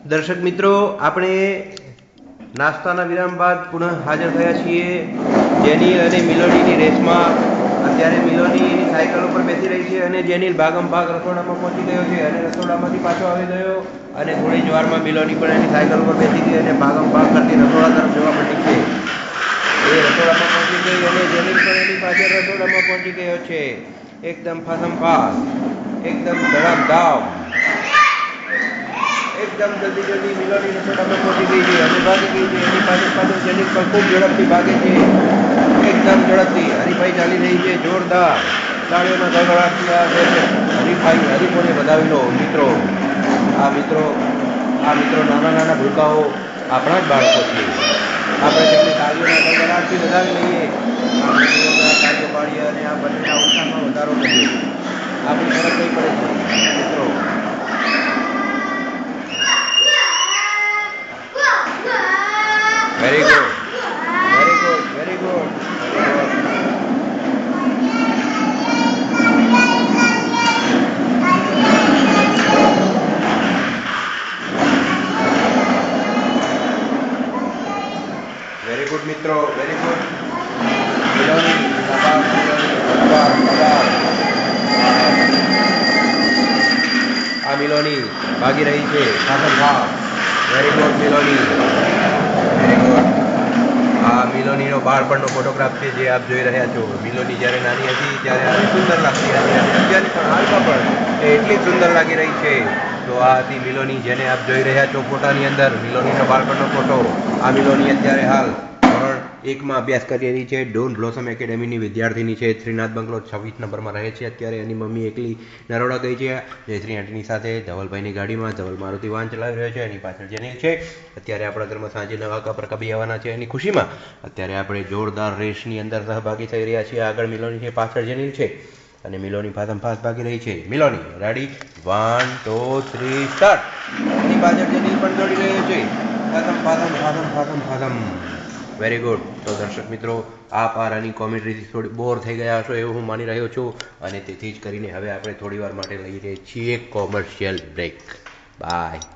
દર્શક મિત્રો, આપણે નાસ્તાના વિરામ બાદ પુનઃ હાજર થયા છીએ જેનિલ અને મિલોનીની રેસમાં. અત્યારે મિલોની એની સાયકલ ઉપર બેસી રહી છે અને જેનિલ ભાગમ ભાગ રસોડામાં પહોંચી ગયો છે અને રસોડામાંથી પાછો આવી ગયો અને થોડી જ વારમાં મિલોની પણ એની સાયકલ ઉપર બેસી ગઈ અને ભાગમ ભાગ કરતી રસોડા તરફ જવા માંડી છે. એ રસોડામાં પહોંચી ગઈ અને જેનિલ પણ એની પાછળ રસોડામાં પહોંચી ગયો છે. એકદમ ફાસમ એકદમ ધડામધામ, એકદમ જલ્દી મિલોની રસોડામાં પહોંચી ગઈ છે અને ભાગી ગઈ છે. એની પાછળ જેનિલ પણ ખૂબ ઝડપથી ભાગે છે. એકદમ ઝડપથી હરીફાઈ ચાલી રહી છે, જોરદાર તાળીઓના ગડગડાટથી હરીફોને વધાવી લો મિત્રો. આ મિત્રો નાના ભૂલકાઓ આપણા જ બાળકો છે. આપણે તેમને તાળીઓના ગડગડાટથી વધાવી લઈએ, તાળીઓ પાડીએ અને આ બંનેના ઉત્સાહમાં વધારો કરીએ. આપણી ફરજ નહીં પડે છે મિત્રો. Very good. વેરી ગુડ મિત્રો, વેરી ગુડ. આ મિલોની ભાગી રહી છે. Very good Miloni, very good. આ મિલોનીનો બાળપણનો ફોટોગ્રાફ છે જે આપ જોઈ રહ્યા છો. મિલોની જ્યારે નાની હતી ત્યારે આવી સુંદર લાગતી હતી અને અત્યારે પણ હાલમાં પણ એ એટલી સુંદર લાગી રહી છે. તો આ હતી મિલોની, જેને આપ જોઈ રહ્યા છો ફોટાની અંદર. મિલોનીનો બાળપણનો ફોટો. આ મિલોની અત્યારે હાલ ધોરણ 1માં અભ્યાસ કરી રહી છે. ડોન બ્લોસમ એકેડેમીની વિદ્યાર્થીની છે. શ્રીનાથ બંગલો 26 નંબરમાં રહે છે. અત્યારે એની મમ્મી એકલી નરોડા ગઈ છે. જયશ્રી આંટીની સાથે ધવલભાઈની ગાડીમાં. ધવલ મારુતિ વાહન ચલાવી રહ્યો છે. એની પાછળ જેનિલ છે. અત્યારે આપણા ઘરમાં સાંજે નવા કપરા કબી આવવાના છે. એની ખુશીમાં અત્યારે આપણે જોરદાર રેસની અંદર સહભાગી થઈ રહ્યા છીએ. આગળ મિલોની છે, પાછળ જેનિલ છે અને મિલોની ફાસમ ફાસ ભાગી રહી છે. મિલોની રેડી, 1 2 3 સ્ટાર્ટ. એની પાછળ જેનિલ પણ દોડી રહ્યો છે. ફાસમ. Very good. તો દર્શક મિત્રો, આપ આ રનિંગ કોમેન્ટ્રીથી થોડી બોર થઈ ગયા હશો એવું હું માની રહ્યો છું અને તેથી જ કરીને હવે આપણે થોડી વાર માટે લઈ રહીએ છીએ કોમર્શિયલ બ્રેક. બાય.